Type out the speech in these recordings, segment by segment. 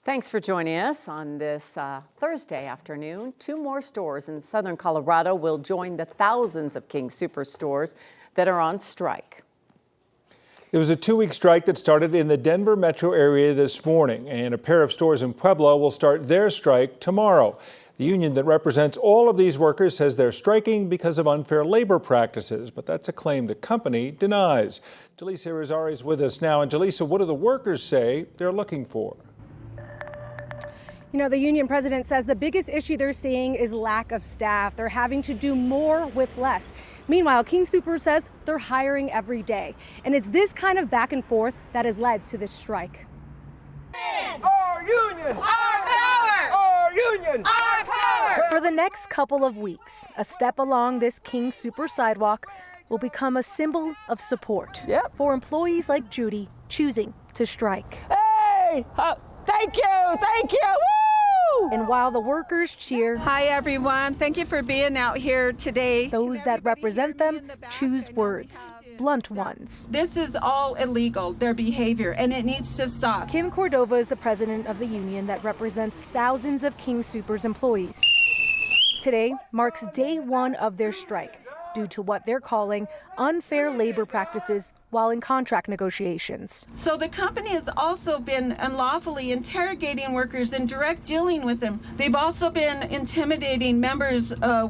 Thanks for joining us on this Thursday afternoon. 2 more stores in southern Colorado will join the thousands of King Soopers stores that are on strike. It was a 2-week strike that started in the Denver metro area this morning, and a pair of stores in Pueblo will start their strike tomorrow. The union that represents all of these workers says they're striking because of unfair labor practices, but that's a claim the company denies. Jaleesa Irizarry is with us now. And Jaleesa, what do the workers say they're looking for? You know, the union president says the biggest issue they're seeing is lack of staff. They're having to do more with less. Meanwhile, King Soopers says they're hiring every day. And it's this kind of back and forth that has led to this strike. Our union! Our power! Our union! Our power! For the next couple of weeks, a step along this King Soopers sidewalk will become a symbol of support for employees like Judy choosing to strike. Hey! Thank you! Thank you! Woo! And while the workers cheer, hi everyone, thank you for being out here today. Those that represent them choose words, blunt ones. This is all illegal, their behavior, and it needs to stop. Kim Cordova is the president of the union that represents thousands of King Soopers employees. Today marks day 1 of their strike due to what they're calling unfair labor practices while in contract negotiations. So the company has also been unlawfully interrogating workers and direct dealing with them. They've also been intimidating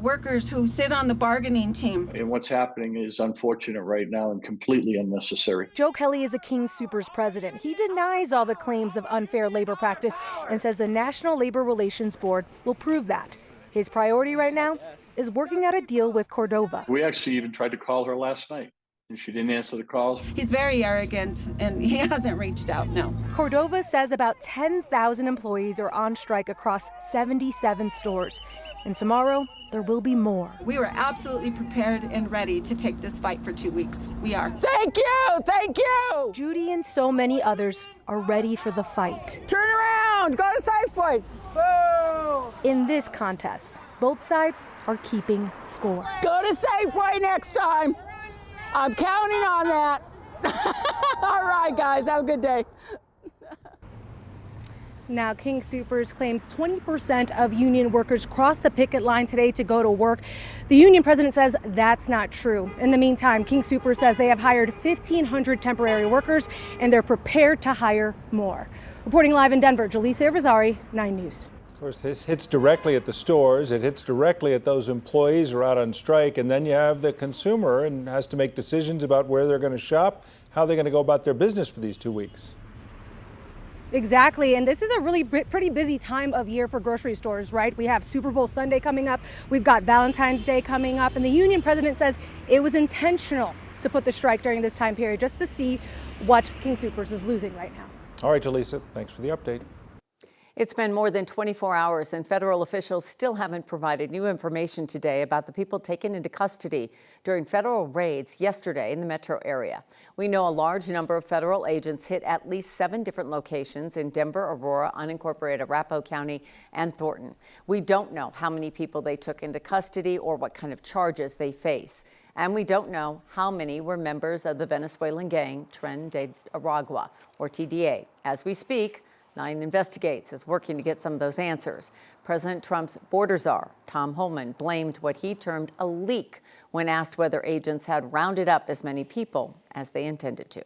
workers who sit on the bargaining team. And what's happening is unfortunate right now and completely unnecessary. Joe Kelly is the King Soopers president. He denies all the claims of unfair labor practice and says the National Labor Relations Board will prove that. His priority right now is working out a deal with Cordova. We actually even tried to call her last night, and she didn't answer the calls. He's very arrogant, and he hasn't reached out, no. Cordova says about 10,000 employees are on strike across 77 stores. And tomorrow, there will be more. We were absolutely prepared and ready to take this fight for 2 weeks. We are. Thank you! Thank you! Judy and so many others are ready for the fight. Turn around! Go to Safeway! Boo! In this contest, both sides are keeping score. Go to Safeway next time! I'm counting on that. All right, guys, have a good day. Now, King Soopers claims 20% of union workers crossed the picket line today to go to work. The union president says that's not true. In the meantime, King Soopers says they have hired 1,500 temporary workers and they're prepared to hire more. Reporting live in Denver, Jaleesa Irizarry, 9 News. Of course, this hits directly at the stores. It hits directly at those employees who are out on strike. And then you have the consumer and has to make decisions about where they're going to shop, how they're going to go about their business for these 2 weeks. Exactly, and this is a really pretty busy time of year for grocery stores, right? We have Super Bowl Sunday coming up, we've got Valentine's Day coming up, and the union president says it was intentional to put the strike during this time period just to see what King Soopers is losing right now. All right, Jaleesa, thanks for the update. It's been more than 24 hours and federal officials still haven't provided new information today about the people taken into custody during federal raids yesterday in the metro area. We know a large number of federal agents hit at least 7 different locations in Denver, Aurora, unincorporated Arapahoe County, and Thornton. We don't know how many people they took into custody or what kind of charges they face. And we don't know how many were members of the Venezuelan gang Tren de Aragua, or TDA. As we speak, 9 Investigates is working to get some of those answers. President Trump's border czar, Tom Homan, blamed what he termed a leak when asked whether agents had rounded up as many people as they intended to.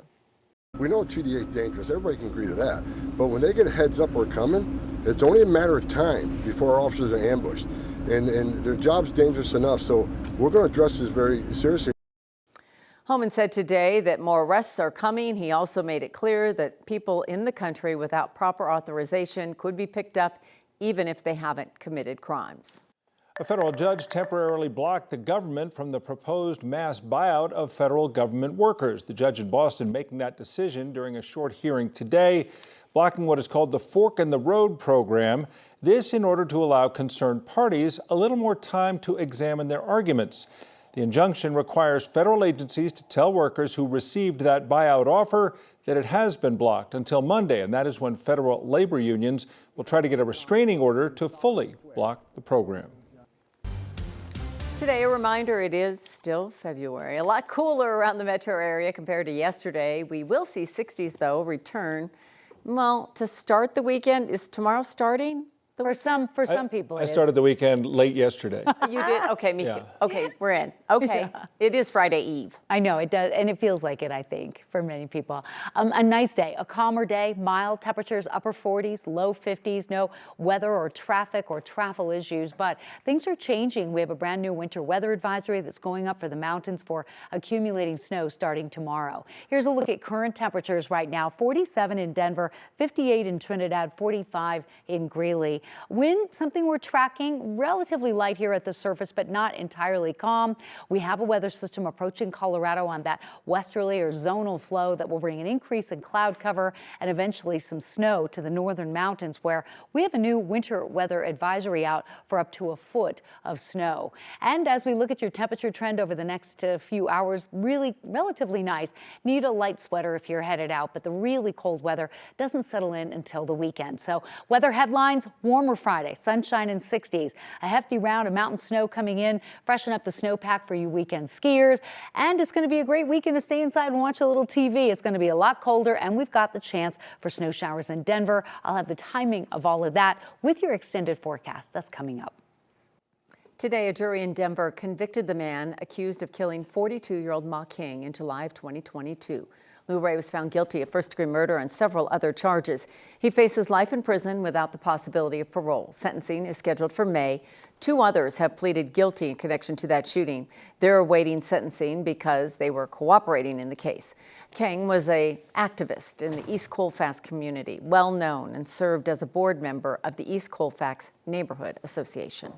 We know TDA is dangerous. Everybody can agree to that. But when they get a heads up we're coming, it's only a matter of time before our officers are ambushed. And their job's dangerous enough, so we're going to address this very seriously. Homan said today that more arrests are coming. He also made it clear that people in the country without proper authorization could be picked up even if they haven't committed crimes. A federal judge temporarily blocked the government from the proposed mass buyout of federal government workers. The judge in Boston making that decision during a short hearing today, blocking what is called the Fork in the Road program. This in order to allow concerned parties a little more time to examine their arguments. The injunction requires federal agencies to tell workers who received that buyout offer that it has been blocked until Monday, and that is when federal labor unions will try to get a restraining order to fully block the program. Today, a reminder, it is still February. A lot cooler around the metro area compared to yesterday. We will see 60s, though, return Well, to start the weekend, is tomorrow starting? For some people, I started the weekend late yesterday. You did? Okay, me Yeah. too. Okay, we're in. Okay, it is Friday Eve. I know it does, and it feels like it, I think, for many people. A nice day, a calmer day, mild temperatures, upper 40s, low 50s, no weather or traffic or travel issues, but things are changing. We have a brand new winter weather advisory that's going up for the mountains for accumulating snow starting tomorrow. Here's a look at current temperatures right now. 47 in Denver, 58 in Trinidad, 45 in Greeley. Wind, something we're tracking, relatively light here at the surface, but not entirely calm. We have a weather system approaching Colorado on that westerly or zonal flow that will bring an increase in cloud cover and eventually some snow to the northern mountains, where we have a new winter weather advisory out for up to a foot of snow. And as we look at your temperature trend over the next few hours, really relatively nice. Need a light sweater if you're headed out, but the really cold weather doesn't settle in until the weekend. So weather headlines: warmer Friday, sunshine in 60s, a hefty round of mountain snow coming in, freshen up the snowpack for you weekend skiers, and it's going to be a great weekend to stay inside and watch a little TV. It's going to be a lot colder, and we've got the chance for snow showers in Denver. I'll have the timing of all of that with your extended forecast. That's coming up. Today, a jury in Denver convicted the man accused of killing 42-year-old Ma King in July of 2022. Lou Ray was found guilty of first-degree murder and several other charges. He faces life in prison without the possibility of parole. Sentencing is scheduled for May. 2 others have pleaded guilty in connection to that shooting. They're awaiting sentencing because they were cooperating in the case. King was an activist in the East Colfax community, well known, and served as a board member of the East Colfax Neighborhood Association.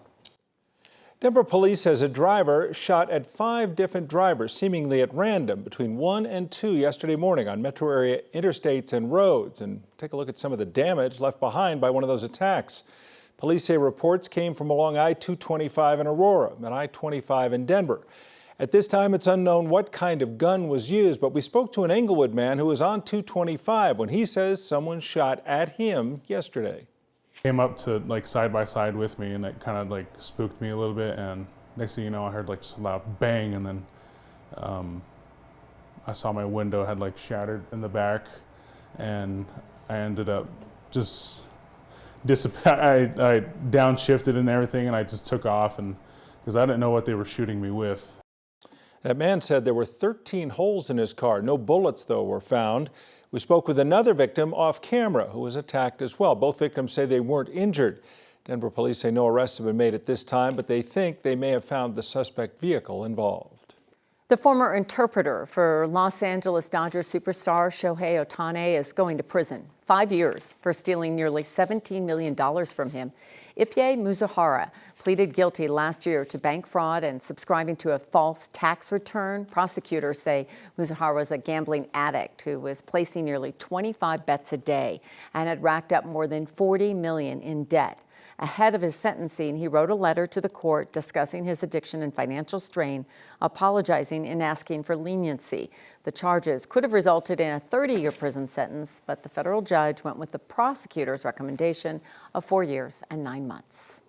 Denver police says a driver shot at 5 different drivers, seemingly at random, between 1 and 2 yesterday morning on metro area interstates and roads. And take a look at some of the damage left behind by one of those attacks. Police say reports came from along I-225 in Aurora and I-25 in Denver. At this time, it's unknown what kind of gun was used, but we spoke to an Englewood man who was on 225 when he says someone shot at him yesterday. Came up to like side by side with me, and it kind of like spooked me a little bit, and next thing you know I heard like just a loud bang, and then I saw my window had like shattered in the back, and I ended up just I downshifted and everything, and I just took off, and because I didn't know what they were shooting me with. That man said there were 13 holes in his car. No bullets, though, were found. We spoke with another victim off camera who was attacked as well. Both victims say they weren't injured. Denver police say no arrests have been made at this time, but they think they may have found the suspect vehicle involved. The former interpreter for Los Angeles Dodgers superstar Shohei Ohtani is going to prison. 5 years for stealing nearly $17 million from him. Ipye Mizuhara pleaded guilty last year to bank fraud and subscribing to a false tax return. Prosecutors say Mizuhara was a gambling addict who was placing nearly 25 bets a day and had racked up more than $40 million in debt. Ahead of his sentencing, he wrote a letter to the court discussing his addiction and financial strain, apologizing and asking for leniency. The charges could have resulted in a 30-year prison sentence, but the federal judge went with the prosecutor's recommendation of 4 years and 9 months.